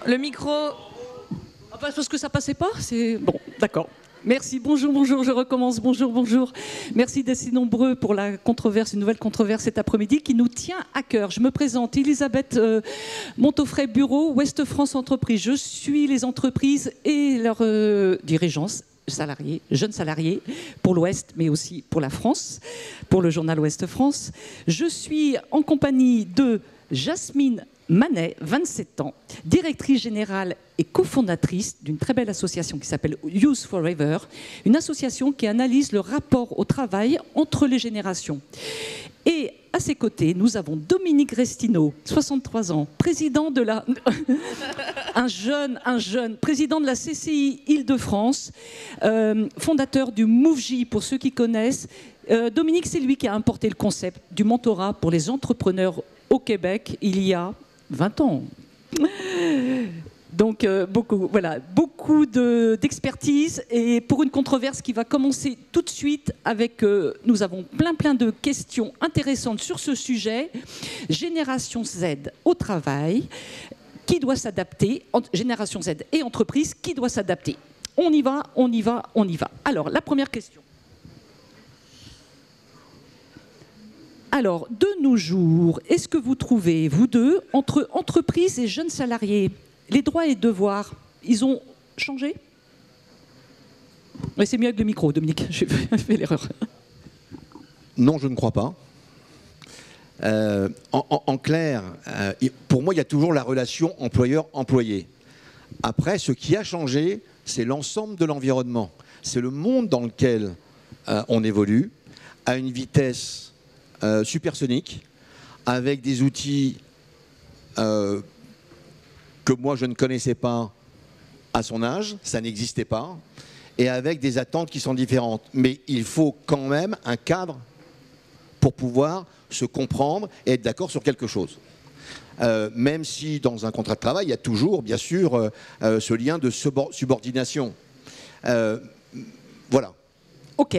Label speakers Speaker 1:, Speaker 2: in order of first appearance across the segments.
Speaker 1: Le micro.
Speaker 2: Ah bah, parce que ça passait pas, c'est bon, d'accord. Merci, bonjour, bonjour, je recommence, bonjour, bonjour. Merci d'être si nombreux pour la controverse, une nouvelle controverse cet après-midi qui nous tient à cœur. Je me présente, Elisabeth Montaufray, bureau, Ouest France Entreprises. Je suis les entreprises et leurs dirigeants, salariés, jeunes salariés, pour l'Ouest, mais aussi pour la France, pour le journal Ouest France. Je suis en compagnie de Jasmine Manet, 27 ans, directrice générale et cofondatrice d'une très belle association qui s'appelle Youth Forever, une association qui analyse le rapport au travail entre les générations. Et à ses côtés, nous avons Dominique Restineau, 63 ans, président de la... un jeune, président de la CCI Île-de-France, fondateur du MoveJ, pour ceux qui connaissent. Dominique, c'est lui qui a importé le concept du mentorat pour les entrepreneurs au Québec il y a 20 ans. Donc beaucoup d'expertise et pour une controverse qui va commencer tout de suite avec, nous avons plein de questions intéressantes sur ce sujet. Génération Z au travail, qui doit s'adapter, génération Z et entreprise, qui doit s'adapter. On y va. Alors, la première question. Alors, de nos jours, est-ce que vous trouvez, vous deux, entre entreprises et jeunes salariés, les droits et devoirs, ils ont changé? Mais c'est mieux avec le micro, Dominique, j'ai fait l'erreur.
Speaker 3: Non, je ne crois pas. En clair, pour moi, il y a toujours la relation employeur-employé. Après, ce qui a changé, c'est l'ensemble de l'environnement. C'est le monde dans lequel on évolue, à une vitesse supersonique, avec des outils que moi je ne connaissais pas à son âge, ça n'existait pas, et avec des attentes qui sont différentes. Mais il faut quand même un cadre pour pouvoir se comprendre et être d'accord sur quelque chose. Même si dans un contrat de travail, il y a toujours, bien sûr, ce lien de subordination. Voilà.
Speaker 2: Ok.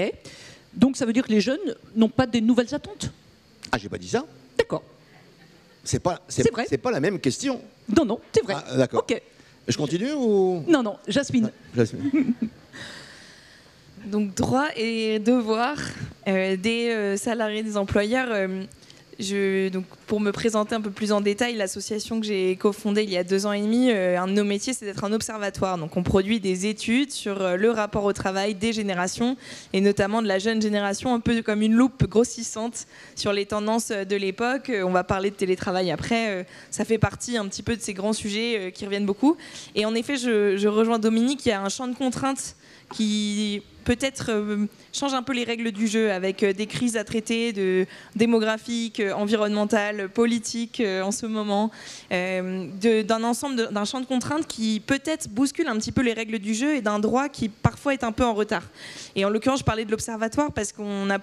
Speaker 2: Donc ça veut dire que les jeunes n'ont pas de nouvelles attentes?
Speaker 3: Ah, j'ai pas dit ça.
Speaker 2: D'accord.
Speaker 3: C'est pas la même question.
Speaker 2: Non, c'est vrai.
Speaker 3: Ah, d'accord.
Speaker 2: Ok.
Speaker 3: Je continue ou...
Speaker 2: Non, Jasmine.
Speaker 3: Jasmine.
Speaker 1: Donc, droits et devoirs des salariés, des employeurs. Donc, pour me présenter un peu plus en détail, l'association que j'ai cofondée il y a 2 ans et demi, un de nos métiers, c'est d'être un observatoire. Donc, on produit des études sur le rapport au travail des générations, et notamment de la jeune génération, un peu comme une loupe grossissante sur les tendances de l'époque. On va parler de télétravail après. Ça fait partie un petit peu de ces grands sujets qui reviennent beaucoup. Et en effet, je rejoins Dominique, il y a un champ de contraintes qui peut-être change un peu les règles du jeu, avec des crises à traiter, démographiques, environnementales, politiques en ce moment, d'un ensemble, d'un champ de contraintes qui peut-être bouscule un petit peu les règles du jeu et d'un droit qui parfois est un peu en retard. Et en l'occurrence, je parlais de l'Observatoire parce qu'on a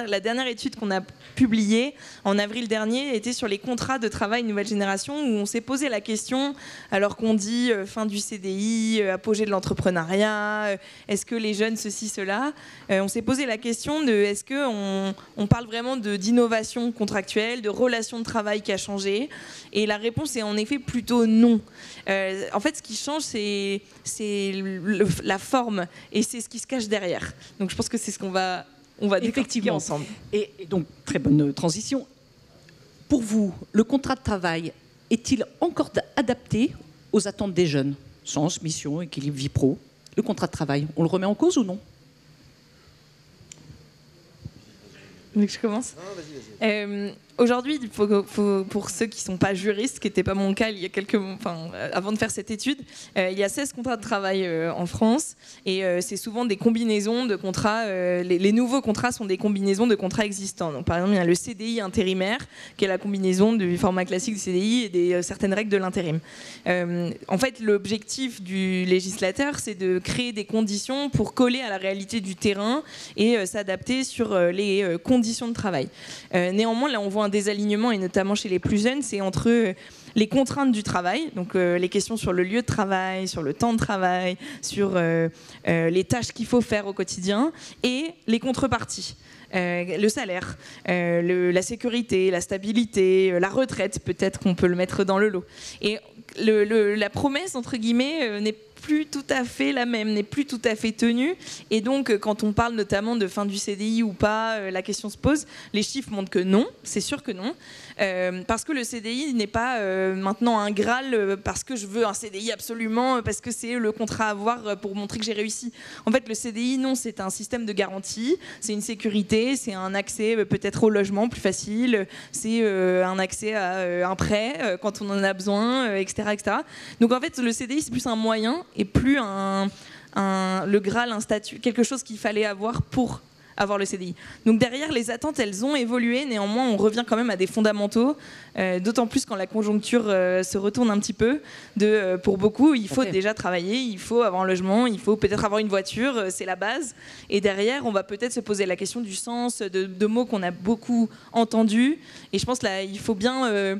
Speaker 1: la dernière étude qu'on a publiée en avril dernier était sur les contrats de travail nouvelle génération, où on s'est posé la question, alors qu'on dit fin du CDI, apogée de l'entrepreneuriat, est-ce que les jeunes ceci, cela, on s'est posé la question de est-ce qu'on parle vraiment d'innovation contractuelle, de relation de travail qui a changé, et la réponse est en effet plutôt non. En fait, ce qui change, c'est la forme, et c'est ce qui se cache derrière. Donc je pense que c'est ce qu'on va décortiquer ensemble.
Speaker 2: Et donc, très bonne transition. Pour vous, le contrat de travail est-il encore adapté aux attentes des jeunes? Sens, mission, équilibre, vie pro. Le contrat de travail, on le remet en cause ou non?
Speaker 1: Vous voulez que je commence? Vas-y. Aujourd'hui, pour ceux qui ne sont pas juristes, ce qui n'était pas mon cas il y a avant de faire cette étude, il y a 16 contrats de travail en France, et c'est souvent des combinaisons de contrats. Les nouveaux contrats sont des combinaisons de contrats existants. Donc, par exemple, il y a le CDI intérimaire, qui est la combinaison du format classique du CDI et certaines règles de l'intérim. En fait, l'objectif du législateur, c'est de créer des conditions pour coller à la réalité du terrain et s'adapter sur les conditions de travail. Néanmoins, là, on voit un désalignement, et notamment chez les plus jeunes, c'est entre les contraintes du travail, donc les questions sur le lieu de travail, sur le temps de travail, sur les tâches qu'il faut faire au quotidien, et les contreparties. le salaire, la sécurité, la stabilité, la retraite, peut-être qu'on peut le mettre dans le lot. Et la promesse, entre guillemets, n'est plus tout à fait la même, n'est plus tout à fait tenue. Et donc, quand on parle notamment de fin du CDI ou pas, la question se pose. Les chiffres montrent que non, c'est sûr que non. Parce que le CDI n'est pas maintenant un Graal, parce que je veux un CDI absolument, parce que c'est le contrat à avoir pour montrer que j'ai réussi. En fait, le CDI, non, c'est un système de garantie, c'est une sécurité, c'est un accès peut-être au logement plus facile, c'est un accès à un prêt quand on en a besoin, etc., etc. Donc en fait, le CDI, c'est plus un moyen et plus le Graal, un statut, quelque chose qu'il fallait avoir pour avoir le CDI. Donc derrière, les attentes, elles ont évolué. Néanmoins, on revient quand même à des fondamentaux, d'autant plus quand la conjoncture se retourne un petit peu. Pour beaucoup, il faut déjà travailler, il faut avoir un logement, il faut peut-être avoir une voiture, c'est la base. Et derrière, on va peut-être se poser la question du sens, de mots qu'on a beaucoup entendus. Et je pense là, il faut bien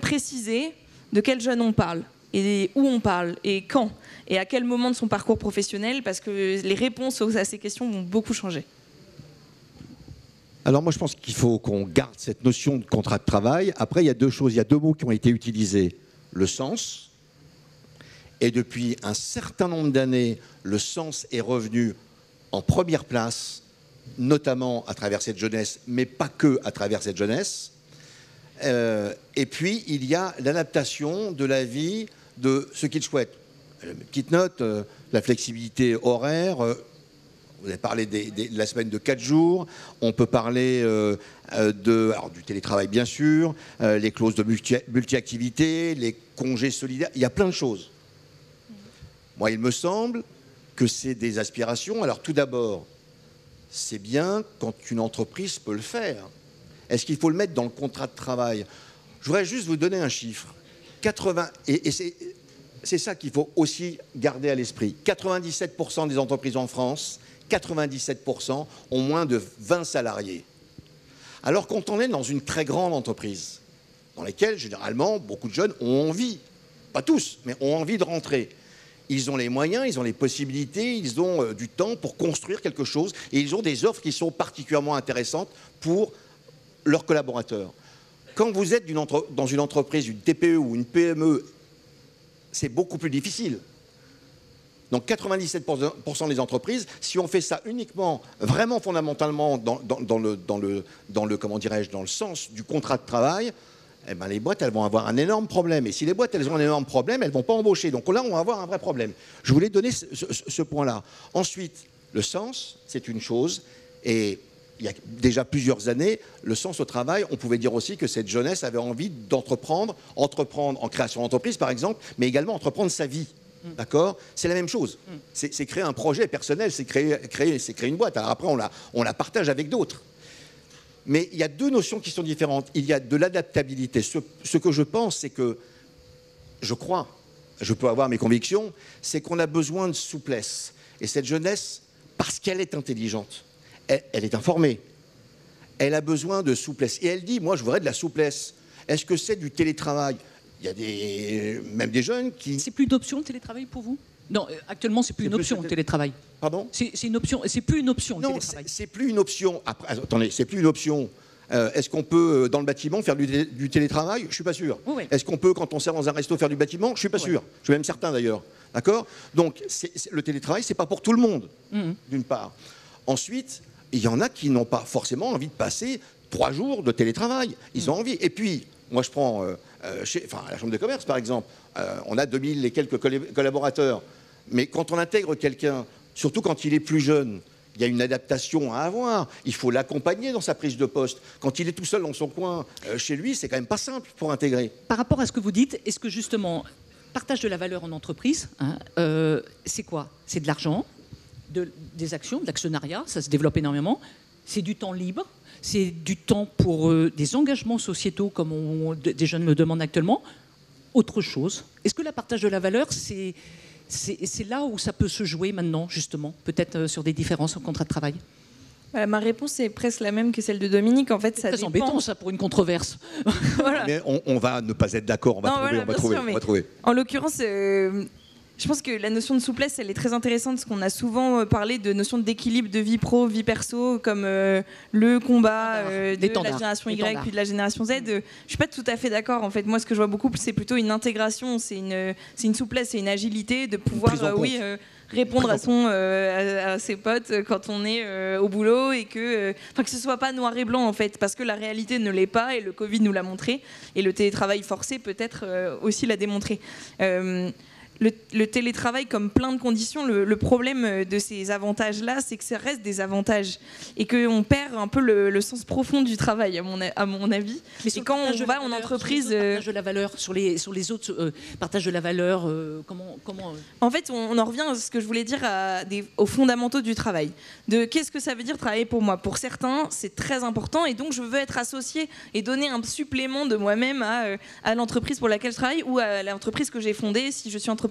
Speaker 1: préciser de quel jeune on parle, et où on parle, et quand, et à quel moment de son parcours professionnel, parce que les réponses à ces questions vont beaucoup changer.
Speaker 3: Alors moi je pense qu'il faut qu'on garde cette notion de contrat de travail. Après il y a deux choses, il y a deux mots qui ont été utilisés. Le sens, et depuis un certain nombre d'années, le sens est revenu en première place, notamment à travers cette jeunesse, mais pas que à travers cette jeunesse. Et puis il y a l'adaptation de la vie de ce qu'ils souhaitent. Petite note, la flexibilité horaire, vous avez parlé de la semaine de 4 jours, on peut parler du télétravail bien sûr, les clauses de multi-activité, les congés solidaires, il y a plein de choses. Moi, il me semble que c'est des aspirations. Alors tout d'abord, c'est bien quand une entreprise peut le faire. Est-ce qu'il faut le mettre dans le contrat de travail? Je voudrais juste vous donner un chiffre. 80, et c'est ça qu'il faut aussi garder à l'esprit. 97% des entreprises en France, 97% ont moins de 20 salariés. Alors quand on est dans une très grande entreprise, dans laquelle généralement beaucoup de jeunes ont envie, pas tous, mais ont envie de rentrer. Ils ont les moyens, ils ont les possibilités, ils ont du temps pour construire quelque chose et ils ont des offres qui sont particulièrement intéressantes pour leurs collaborateurs. Quand vous êtes dans une entreprise, une TPE ou une PME, c'est beaucoup plus difficile. Donc 97% des entreprises, si on fait ça uniquement, vraiment fondamentalement dans le sens du contrat de travail, eh ben les boîtes, elles vont avoir un énorme problème. Et si les boîtes, elles ont un énorme problème, elles ne vont pas embaucher. Donc là, on va avoir un vrai problème. Je voulais donner ce point-là. Ensuite, le sens, c'est une chose. Et il y a déjà plusieurs années, le sens au travail, on pouvait dire aussi que cette jeunesse avait envie entreprendre en création d'entreprise, par exemple, mais également entreprendre sa vie. D'accord? C'est la même chose. C'est créer un projet personnel, c'est créer une boîte. Alors après, on la partage avec d'autres. Mais il y a deux notions qui sont différentes. Il y a de l'adaptabilité. Ce que je pense, c'est que, je crois, je peux avoir mes convictions, c'est qu'on a besoin de souplesse. Et cette jeunesse, parce qu'elle est intelligente, elle est informée, elle a besoin de souplesse. Et elle dit, moi, je voudrais de la souplesse. Est-ce que c'est du télétravail? Il y a même des jeunes qui...
Speaker 2: C'est plus une option le télétravail pour vous? Non, actuellement, c'est plus une option le télétravail.
Speaker 3: Pardon?
Speaker 2: C'est une option, c'est plus une option le télétravail.
Speaker 3: Non, c'est plus une option. Après, attendez, c'est plus une option. Est-ce qu'on peut, dans le bâtiment, faire du télétravail? Je ne suis pas sûr.
Speaker 2: Oui.
Speaker 3: Est-ce qu'on peut, quand on sert dans un resto, faire du bâtiment? Je ne suis pas sûr. Je suis même certain, d'ailleurs. D'accord? Donc, le télétravail, ce n'est pas pour tout le monde, d'une part. Ensuite, il y en a qui n'ont pas forcément envie de passer 3 jours de télétravail. Ils ont envie. Et puis, moi, je prends... à la Chambre de commerce, par exemple, on a 2000 et quelques collaborateurs. Mais quand on intègre quelqu'un, surtout quand il est plus jeune, il y a une adaptation à avoir. Il faut l'accompagner dans sa prise de poste. Quand il est tout seul dans son coin, chez lui, c'est quand même pas simple pour intégrer.
Speaker 2: Par rapport à ce que vous dites, est-ce que justement, partage de la valeur en entreprise, c'est quoi? C'est de l'argent, des actions, de l'actionnariat, ça se développe énormément. C'est du temps libre. C'est du temps pour des engagements sociétaux comme des jeunes le demandent actuellement. Autre chose, est-ce que la partage de la valeur, c'est là où ça peut se jouer maintenant, justement, peut-être sur des différences en contrat de travail?
Speaker 1: Ma réponse est presque la même que celle de Dominique. En fait, ça
Speaker 2: dépend. C'est embêtant, ça, pour une controverse.
Speaker 3: Voilà. Mais on va ne pas être d'accord, on va trouver.
Speaker 1: En l'occurrence, je pense que la notion de souplesse, elle est très intéressante parce qu'on a souvent parlé de notion d'équilibre de vie pro, vie perso, comme le combat de la génération Y puis de la génération Z. Je suis pas tout à fait d'accord. En fait, moi, ce que je vois beaucoup, c'est plutôt une intégration, c'est une souplesse, c'est une agilité de pouvoir, répondre à ses potes quand on est au boulot et que ce soit pas noir et blanc en fait, parce que la réalité ne l'est pas et le Covid nous l'a montré et le télétravail forcé peut-être aussi l'a démontré. Le télétravail, comme plein de conditions, le problème de ces avantages-là, c'est que ça reste des avantages et qu'on perd un peu le sens profond du travail, à mon avis. Mais et quand on va en entreprise...
Speaker 2: Partage de la valeur, sur les autres, partage de la valeur, comment
Speaker 1: En fait, on en revient à ce que je voulais dire, aux fondamentaux du travail. De qu'est-ce que ça veut dire travailler pour moi. Pour certains, c'est très important et donc je veux être associé et donner un supplément de moi-même à l'entreprise pour laquelle je travaille ou à l'entreprise que j'ai fondée si je suis entrepreneur.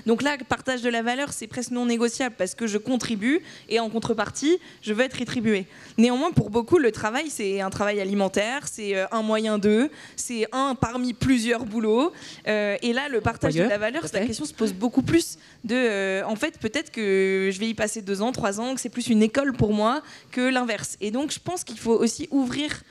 Speaker 1: Donc là, partage de la valeur, c'est presque non négociable parce que je contribue et en contrepartie, je veux être rétribué. Néanmoins, pour beaucoup, le travail, c'est un travail alimentaire, c'est un moyen d'eux, c'est un parmi plusieurs boulots. Et là, le partage de la valeur, la question se pose beaucoup plus en fait, peut-être que je vais y passer 2 ans, 3 ans, que c'est plus une école pour moi que l'inverse. Et donc, je pense qu'il faut aussi ouvrir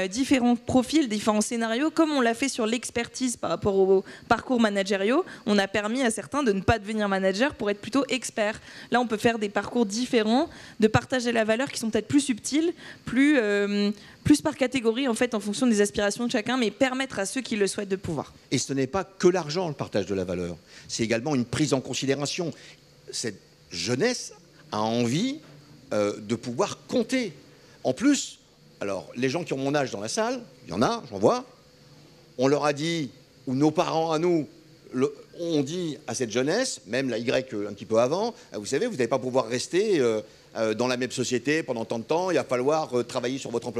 Speaker 1: différents profils, différents scénarios, comme on l'a fait sur l'expertise par rapport aux parcours managériaux. On a permis à certains de ne pas devenir manager pour être plutôt expert. Là, on peut faire des parcours différents, de partager la valeur qui sont peut-être plus subtils, plus par catégorie en fait, en fonction des aspirations de chacun, mais permettre à ceux qui le souhaitent de pouvoir.
Speaker 3: Et ce n'est pas que l'argent, le partage de la valeur. C'est également une prise en considération. Cette jeunesse a envie de pouvoir compter. En plus, alors, les gens qui ont mon âge dans la salle, il y en a, j'en vois, on leur a dit, ou nos parents à nous, on dit à cette jeunesse, même la Y un petit peu avant, vous savez, vous n'allez pas pouvoir rester dans la même société pendant tant de temps, il va falloir travailler sur votre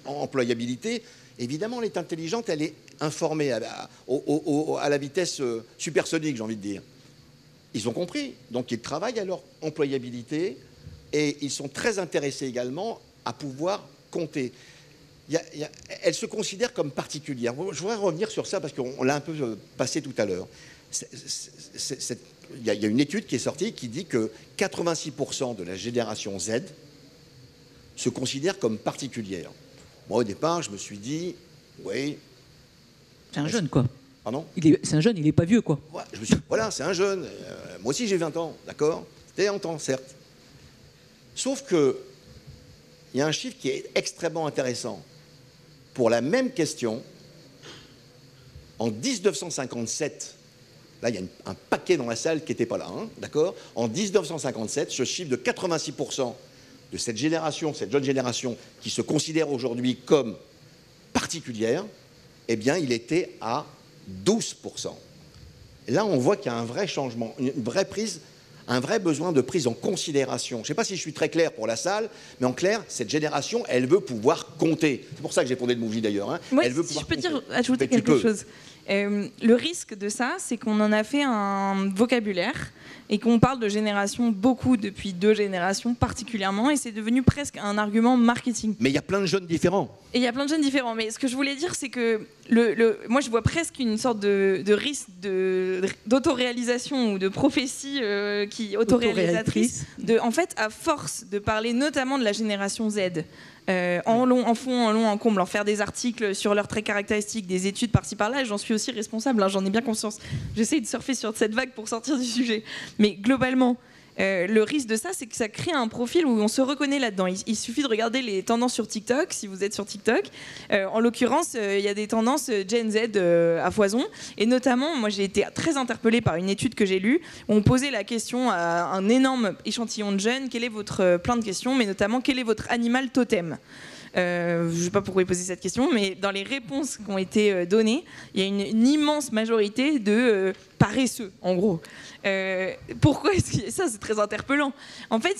Speaker 3: employabilité. Évidemment, elle est intelligente, elle est informée à la vitesse supersonique, j'ai envie de dire. Ils ont compris, donc ils travaillent à leur employabilité et ils sont très intéressés également à pouvoir compter. Elle se considère comme particulière. Je voudrais revenir sur ça parce qu'on l'a un peu passé tout à l'heure. Il y a une étude qui est sortie qui dit que 86% de la génération Z se considère comme particulière. Moi, au départ, je me suis dit, oui...
Speaker 2: C'est un jeune, quoi.
Speaker 3: Pardon ?
Speaker 2: C'est un jeune, il n'est pas vieux, quoi.
Speaker 3: Ouais, je me suis dit, voilà, c'est un jeune. Moi aussi, j'ai 20 ans, d'accord ? C'était en temps, certes. Sauf que il y a un chiffre qui est extrêmement intéressant. Pour la même question, en 1957, là, il y a un paquet dans la salle qui n'était pas là, hein, d'accord ? En 1957, ce chiffre de 86% de cette génération, cette jeune génération qui se considère aujourd'hui comme particulière, eh bien, il était à 12%. Et là, on voit qu'il y a un vrai changement, une vraie prise, un vrai besoin de prise en considération. Je ne sais pas si je suis très clair pour la salle, mais en clair, cette génération, elle veut pouvoir compter. C'est pour ça que j'ai fondé le Movie d'ailleurs. Hein.
Speaker 1: Ouais, elle veut si je peux ajouter quelque chose. Le risque de ça, c'est qu'on en a fait un vocabulaire et qu'on parle de génération beaucoup depuis 2 générations particulièrement, et c'est devenu presque un argument marketing.
Speaker 3: Mais il y a plein de jeunes différents.
Speaker 1: Et il y a plein de jeunes différents. Mais ce que je voulais dire, c'est que moi, je vois presque une sorte de risque d'autoréalisation ou de prophétie autoréalisatrice. En fait, à force de parler notamment de la génération Z, en fond, en long, en comble, en faire des articles sur leurs traits caractéristiques, des études par-ci par-là, j'en suis aussi responsable, hein, j'en ai bien conscience. J'essaie de surfer sur cette vague pour sortir du sujet. Mais globalement, le risque de ça, c'est que ça crée un profil où on se reconnaît là-dedans. Il suffit de regarder les tendances sur TikTok, si vous êtes sur TikTok. En l'occurrence, il y a des tendances Gen Z à foison. Et notamment, moi j'ai été très interpellée par une étude que j'ai lue, où on posait la question à un énorme échantillon de jeunes, quel est votre, plein de questions, mais notamment quel est votre animal totem ? Je ne sais pas pourquoi ils posaient cette question, mais dans les réponses qui ont été données, il y a une immense majorité de paresseux, en gros. Pourquoi est-ce que ça, c'est très interpellant. En fait,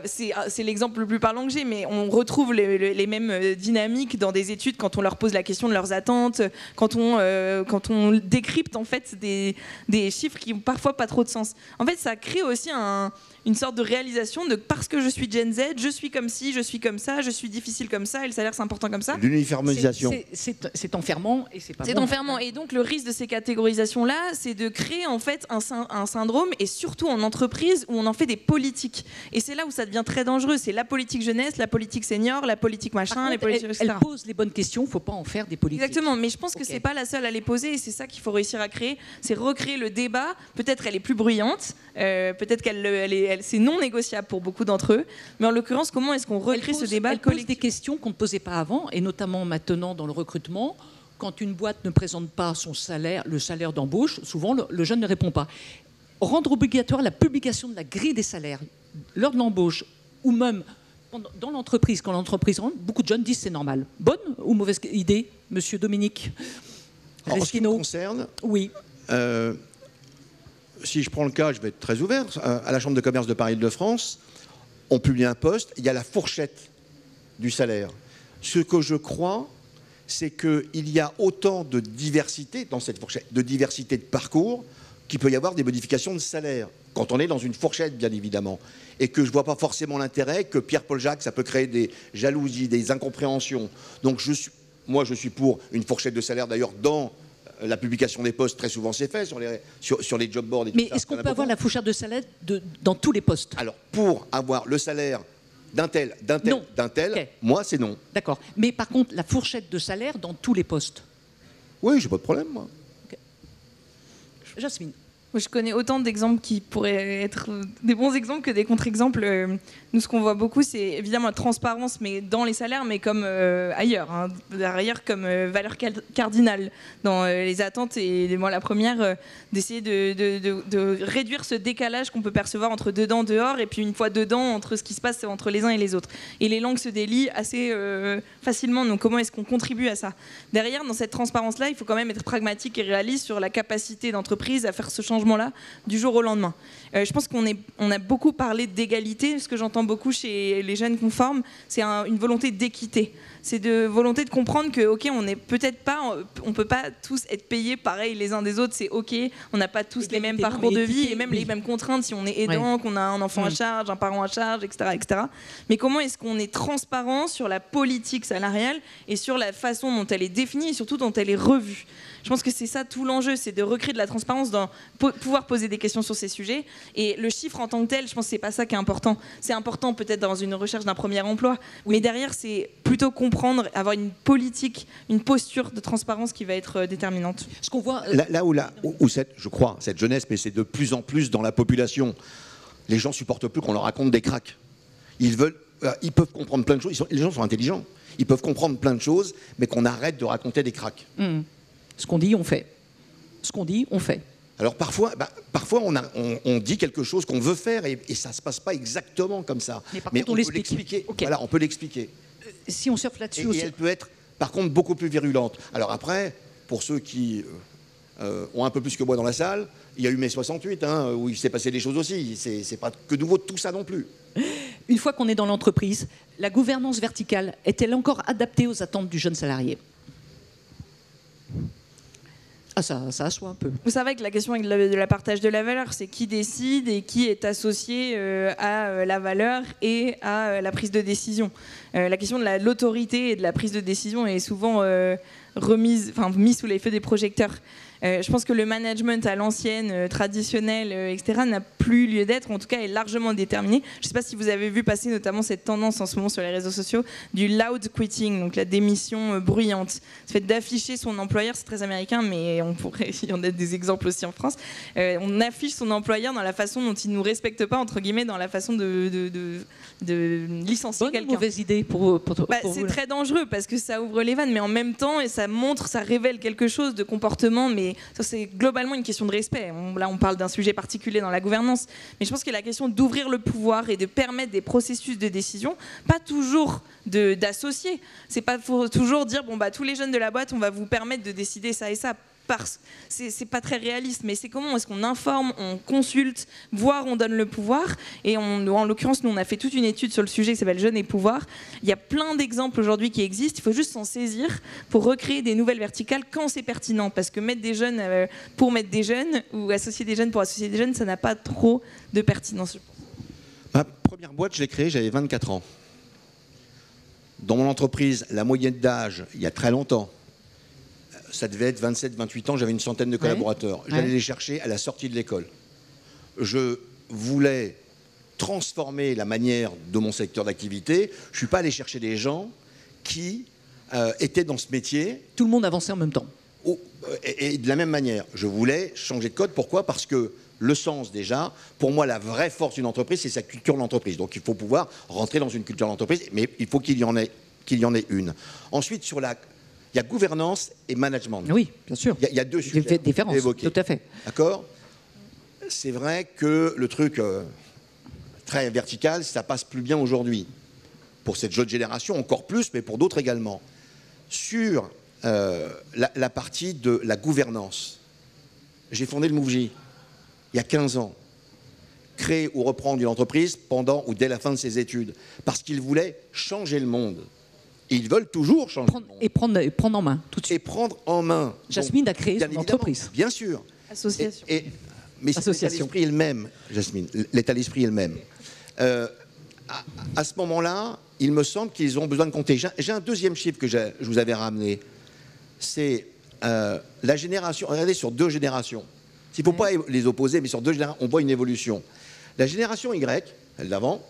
Speaker 1: c'est l'exemple le plus parlant que j'ai, mais on retrouve les mêmes dynamiques dans des études quand on leur pose la question de leurs attentes, quand on décrypte en fait des chiffres qui ont parfois pas trop de sens. En fait, ça crée aussi une sorte de réalisation de parce que je suis Gen Z, je suis comme ci, je suis comme ça, je suis difficile comme ça, et le salaire c'est important comme ça.
Speaker 3: L'uniformisation.
Speaker 2: C'est enfermant et c'est pas bon.
Speaker 1: C'est enfermant. Et donc le risque de ces catégorisations-là, c'est de créer crée en fait un syndrome, et surtout en entreprise où on en fait des politiques. Et c'est là où ça devient très dangereux. C'est la politique jeunesse, la politique senior, la politique machin, les politiques, etc.
Speaker 2: Elle pose les bonnes questions, il ne faut pas en faire des politiques.
Speaker 1: Exactement, mais je pense que c'est pas la seule à les poser, et c'est ça qu'il faut réussir à créer, c'est recréer le débat. Peut-être elle est plus bruyante, peut-être c'est non négociable pour beaucoup d'entre eux, mais en l'occurrence, comment est-ce qu'on recrée ce débat
Speaker 2: collectif ? Elle pose des questions qu'on ne posait pas avant, et notamment maintenant dans le recrutement. Quand une boîte ne présente pas son salaire, le salaire d'embauche, souvent le jeune ne répond pas. Rendre obligatoire la publication de la grille des salaires lors de l'embauche, ou même dans l'entreprise, quand l'entreprise rentre, beaucoup de jeunes disent c'est normal. Bonne ou mauvaise idée, monsieur Dominique
Speaker 3: En ce qui me concerne,
Speaker 2: oui.
Speaker 3: Si je prends le cas, je vais être très ouvert. À la Chambre de commerce de Paris-Île-de-France, on publie un poste, il y a la fourchette du salaire. Ce que je crois, c'est qu'il y a autant de diversité dans cette fourchette, de diversité de parcours, qu'il peut y avoir des modifications de salaire, quand on est dans une fourchette, bien évidemment. Et que je ne vois pas forcément l'intérêt que Pierre-Paul Jacques, ça peut créer des jalousies, des incompréhensions. Donc moi, je suis pour une fourchette de salaire, d'ailleurs, dans la publication des postes, très souvent c'est fait, sur les job boards. Et
Speaker 2: mais est-ce qu'on peut avoir la fourchette de salaire dans tous les postes ?
Speaker 3: Alors, pour avoir le salaire d'un tel, okay. Moi, c'est non.
Speaker 2: D'accord. Mais par contre, la fourchette de salaire dans tous les postes ?
Speaker 3: Oui, j'ai pas de problème, moi.
Speaker 2: Okay. Jasmine.
Speaker 1: Je connais autant d'exemples qui pourraient être des bons exemples que des contre-exemples. Nous, ce qu'on voit beaucoup, c'est évidemment la transparence, mais dans les salaires, mais comme ailleurs. Hein, ailleurs comme valeur cardinale dans les attentes. Et moi, la première, d'essayer de réduire ce décalage qu'on peut percevoir entre dedans, dehors, et puis une fois dedans, entre ce qui se passe entre les uns et les autres. Et les langues se délient assez facilement. Donc, comment est-ce qu'on contribue à ça ? Derrière, dans cette transparence-là, il faut quand même être pragmatique et réaliste sur la capacité d'entreprise à faire ce changement-là du jour au lendemain. Je pense qu'on a beaucoup parlé d'égalité. Ce que j'entends beaucoup chez les jeunes qu'on forme, c'est une volonté d'équité. C'est de volonté de comprendre que, ok, on peut pas tous être payés pareil les uns des autres. C'est ok, on n'a pas tous les mêmes parcours de vie et même les mêmes contraintes si on est aidant, qu'on a un enfant à charge, un parent à charge, etc., etc. Mais comment est-ce qu'on est transparent sur la politique salariale et sur la façon dont elle est définie et surtout dont elle est revue ? Je pense que c'est ça tout l'enjeu, c'est de recréer de la transparence, dans pouvoir poser des questions sur ces sujets. Et le chiffre en tant que tel, je pense que c'est pas ça qui est important. C'est important peut-être dans une recherche d'un premier emploi, mais derrière c'est plutôt comprendre, avoir une politique, une posture de transparence qui va être déterminante.
Speaker 3: Ce qu'on voit là où cette jeunesse, mais c'est de plus en plus dans la population, les gens supportent plus qu'on leur raconte des cracks. Ils peuvent comprendre plein de choses. Les gens sont intelligents. Ils peuvent comprendre plein de choses, mais qu'on arrête de raconter des cracks.
Speaker 2: Ce qu'on dit, on fait. Ce qu'on dit, on fait.
Speaker 3: Alors parfois on dit quelque chose qu'on veut faire et ça ne se passe pas exactement comme ça.
Speaker 2: Mais on peut l'expliquer.
Speaker 3: Okay. Voilà, on peut l'expliquer.
Speaker 2: Si on surfe là-dessus
Speaker 3: aussi. Et elle peut être, par contre, beaucoup plus virulente. Alors après, pour ceux qui ont un peu plus que moi dans la salle, il y a eu mai 68, où il s'est passé des choses aussi. C'est pas que nouveau tout ça non plus.
Speaker 2: Une fois qu'on est dans l'entreprise, la gouvernance verticale est-elle encore adaptée aux attentes du jeune salarié ? Ah, ça assoit un peu.
Speaker 1: Vous savez que la question de la partage de la valeur, c'est qui décide et qui est associé à la valeur et à la prise de décision. La question de l'autorité et de la prise de décision est souvent mise sous les feux des projecteurs. Je pense que le management à l'ancienne, traditionnel, etc., n'a plus lieu d'être, en tout cas est largement déterminé. Je ne sais pas si vous avez vu passer notamment cette tendance en ce moment sur les réseaux sociaux du loud quitting, donc la démission bruyante. Le fait d'afficher son employeur, c'est très américain, mais il y en a des exemples aussi en France. On affiche son employeur dans la façon dont il ne nous respecte pas, entre guillemets, dans la façon de licencier quelqu'un.
Speaker 2: Mauvaise idée pour
Speaker 1: c'est très dangereux parce que ça ouvre les vannes, mais en même temps, et ça révèle quelque chose de comportement, mais ça c'est globalement une question de respect. Là on parle d'un sujet particulier dans la gouvernance, mais je pense que la question d'ouvrir le pouvoir et de permettre des processus de décision, pas toujours d'associer, c'est pas toujours dire tous les jeunes de la boîte on va vous permettre de décider ça et ça. C'est pas très réaliste, mais c'est comment est-ce qu'on informe, on consulte, voire on donne le pouvoir. Et en l'occurrence, nous on a fait toute une étude sur le sujet qui s'appelle Jeunes et pouvoir. Il y a plein d'exemples aujourd'hui qui existent, il faut juste s'en saisir pour recréer des nouvelles verticales quand c'est pertinent, parce que mettre des jeunes pour mettre des jeunes ou associer des jeunes pour associer des jeunes, ça n'a pas trop de pertinence.
Speaker 3: Ma première boîte, je l'ai créée, j'avais 24 ans. Dans mon entreprise, la moyenne d'âge, il y a très longtemps, ça devait être 27, 28 ans, j'avais une centaine de collaborateurs. J'allais les chercher à la sortie de l'école. Je voulais transformer la manière de mon secteur d'activité. Je ne suis pas allé chercher des gens qui étaient dans ce métier.
Speaker 2: Tout le monde avançait en même temps.
Speaker 3: Et de la même manière, je voulais changer de code. Pourquoi? Parce que le sens, déjà, pour moi, la vraie force d'une entreprise, c'est sa culture de l'entreprise. Donc il faut pouvoir rentrer dans une culture d'entreprise, mais il faut qu'il y en ait une. Ensuite, il y a gouvernance et management.
Speaker 2: Oui, bien sûr.
Speaker 3: Il y a deux sujets
Speaker 2: différences, tout à fait.
Speaker 3: D'accord? C'est vrai que le truc très vertical, ça passe plus bien aujourd'hui. Pour cette jeune génération, encore plus, mais pour d'autres également. Sur la partie de la gouvernance, j'ai fondé le MoveJ il y a 15 ans. Créer ou reprendre une entreprise pendant ou dès la fin de ses études. Parce qu'ils voulaient changer le monde. Et ils veulent toujours changer le monde.
Speaker 2: Et prendre en main, tout de suite.
Speaker 3: Et prendre en main.
Speaker 2: Jasmine a créé son entreprise.
Speaker 3: Bien sûr.
Speaker 1: Association.
Speaker 3: Mais l'état d'esprit est le même, Jasmine. L'état d'esprit est le même. À ce moment-là, il me semble qu'ils ont besoin de compter. J'ai un deuxième chiffre que je vous avais ramené. C'est la génération. Regardez, sur 2 générations. Il ne faut pas les opposer, mais sur 2 générations, on voit une évolution. La génération Y, celle d'avant,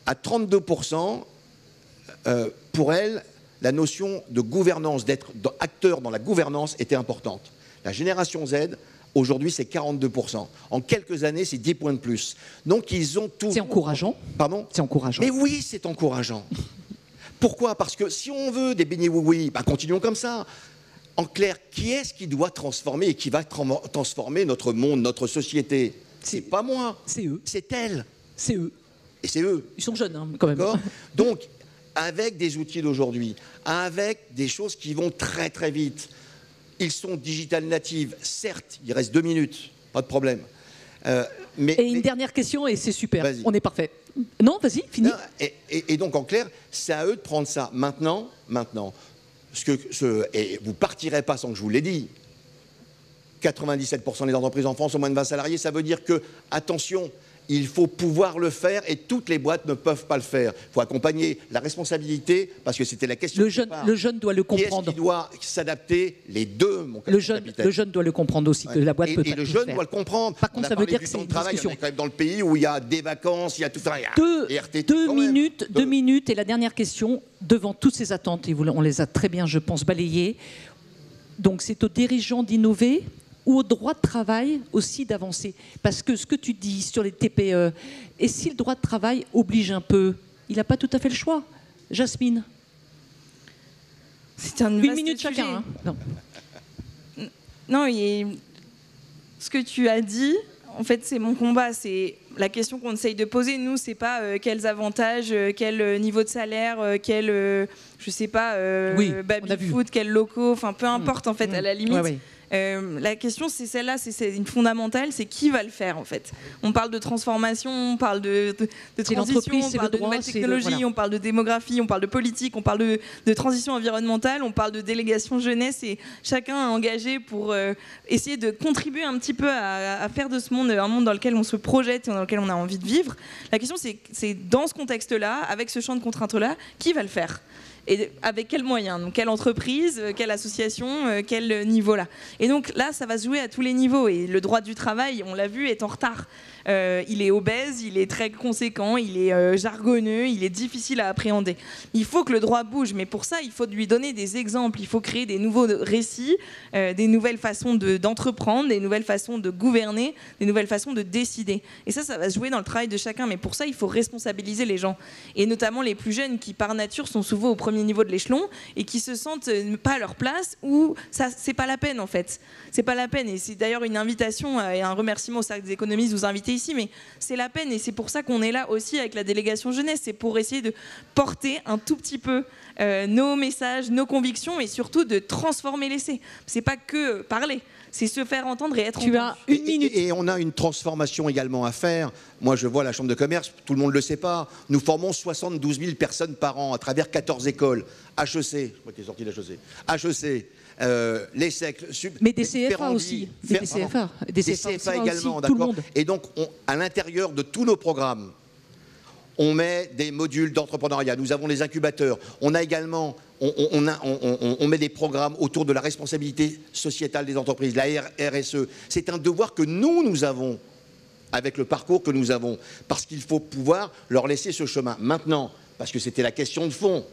Speaker 3: à 32%, pour elle, la notion de gouvernance, d'être acteur dans la gouvernance était importante. La génération Z, aujourd'hui, c'est 42%. En quelques années, c'est 10 points de plus. Donc, ils ont tout...
Speaker 2: C'est encourageant.
Speaker 3: Pardon?
Speaker 2: C'est encourageant.
Speaker 3: Mais oui, c'est encourageant. Pourquoi? Parce que si on veut des beignets oui-oui, bah, continuons comme ça. En clair, qui est-ce qui doit transformer et qui va transformer notre monde, notre société? C'est pas moi.
Speaker 2: C'est eux.
Speaker 3: C'est elle.
Speaker 2: C'est eux.
Speaker 3: Et c'est eux.
Speaker 2: Ils sont jeunes, hein, quand même.
Speaker 3: Donc, avec des outils d'aujourd'hui, avec des choses qui vont très très vite, ils sont digital natives. Certes, il reste 2 minutes, pas de problème.
Speaker 2: Et une dernière question, et c'est super. On est parfait. Non, vas-y, finis.
Speaker 3: Et donc, en clair, c'est à eux de prendre ça maintenant. Et vous partirez pas sans que je vous l'ai dit. 97% des entreprises en France ont moins de 20 salariés. Ça veut dire que, attention, il faut pouvoir le faire et toutes les boîtes ne peuvent pas le faire. Il faut accompagner la responsabilité, parce que c'était la question.
Speaker 2: Le jeune doit le comprendre.
Speaker 3: Qui doit s'adapter? Les deux, mon capitaine.
Speaker 2: Le jeune doit le comprendre aussi, que la boîte peut pas
Speaker 3: tout faire. Et le jeune doit le comprendre.
Speaker 2: Par contre, ça veut dire que c'est une discussion.
Speaker 3: On est quand même dans le pays où il y a des vacances, il y a tout ça.
Speaker 2: 2 minutes, et la dernière question, devant toutes ces attentes, et on les a très bien, je pense, balayées. Donc, c'est aux dirigeants d'innover ou au droit de travail aussi d'avancer. Parce que ce que tu dis sur les TPE, et si le droit de travail oblige un peu, il n'a pas tout à fait le choix. Jasmine?
Speaker 1: C'est un
Speaker 2: 1 minute chacun. Hein.
Speaker 1: Non, ce que tu as dit, en fait, c'est mon combat. C'est la question qu'on essaye de poser. Nous, c'est pas quels avantages, quel niveau de salaire, quel, je sais pas, baby-foot, quels locaux, enfin, peu importe, en fait, à la limite. Ouais. La question, c'est celle-là, c'est une fondamentale, c'est qui va le faire, en fait. On parle de transformation, on parle de transition, on parle de nouvelles technologies, on parle de démographie, on parle de politique, on parle de transition environnementale, on parle de délégation jeunesse, et chacun est engagé pour essayer de contribuer un petit peu à faire de ce monde un monde dans lequel on se projette et dans lequel on a envie de vivre. La question, c'est dans ce contexte-là, avec ce champ de contraintes-là, qui va le faire ? Et avec quels moyens? Donc quelle entreprise, quelle association, quel niveau là? Et donc là, ça va se jouer à tous les niveaux. Et le droit du travail, on l'a vu, est en retard. Il est obèse, il est très conséquent, il est jargonneux, il est difficile à appréhender. Il faut que le droit bouge, mais pour ça, il faut lui donner des exemples. Il faut créer des nouveaux récits, des nouvelles façons d'entreprendre, des nouvelles façons de gouverner, des nouvelles façons de décider. Et ça va se jouer dans le travail de chacun. Mais pour ça, il faut responsabiliser les gens. Et notamment les plus jeunes qui, par nature, sont souvent au premier niveau de l'échelon et qui se sentent pas à leur place, ou ça, c'est pas la peine, en fait. C'est pas la peine. Et c'est d'ailleurs une invitation et un remerciement au Cercle des économistes de vous inviter ici, mais c'est la peine, et c'est pour ça qu'on est là aussi avec la délégation jeunesse. C'est pour essayer de porter un tout petit peu nos messages, nos convictions, et surtout de transformer l'essai. C'est pas que parler, c'est se faire entendre et être entendu.
Speaker 2: Tu as 1 minute.
Speaker 3: Et on a une transformation également à faire. Moi, je vois la Chambre de commerce, tout le monde ne le sait pas. Nous formons 72 000 personnes par an à travers 14 écoles. HEC, je crois que tu es sorti de HEC. Les SEC,
Speaker 2: mais des CFA aussi, des CFA
Speaker 3: également,
Speaker 2: aussi, tout le monde.
Speaker 3: Et donc, à l'intérieur de tous nos programmes, on met des modules d'entrepreneuriat. Nous avons les incubateurs. On a également on met des programmes autour de la responsabilité sociétale des entreprises, la RSE. C'est un devoir que nous avons avec le parcours que nous avons, parce qu'il faut pouvoir leur laisser ce chemin. Maintenant, parce que c'était la question de fond,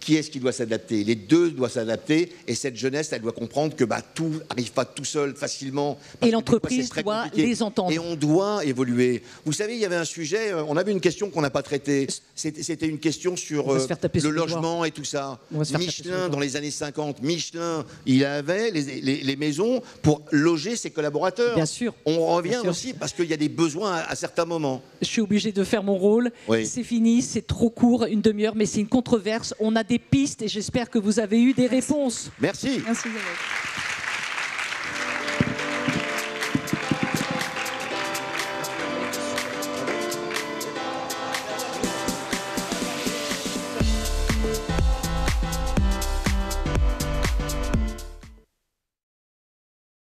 Speaker 3: qui est-ce qui doit s'adapter? Les deux doivent s'adapter, et cette jeunesse, elle doit comprendre que tout n'arrive pas tout seul facilement.
Speaker 2: Et l'entreprise doit les entendre.
Speaker 3: Et on doit évoluer. Vous savez, il y avait un sujet, on avait une question qu'on n'a pas traitée, c'était une question sur le logement et tout ça. Michelin, dans les années 50, Michelin, il avait les maisons pour loger ses collaborateurs.
Speaker 2: Bien sûr.
Speaker 3: On revient aussi parce qu'il y a des besoins à certains moments.
Speaker 2: Je suis obligé de faire mon rôle. Oui. C'est fini, c'est trop court, une demi-heure, mais c'est une controverse. On a des pistes et j'espère que vous avez eu des réponses.
Speaker 3: Merci.
Speaker 1: Merci.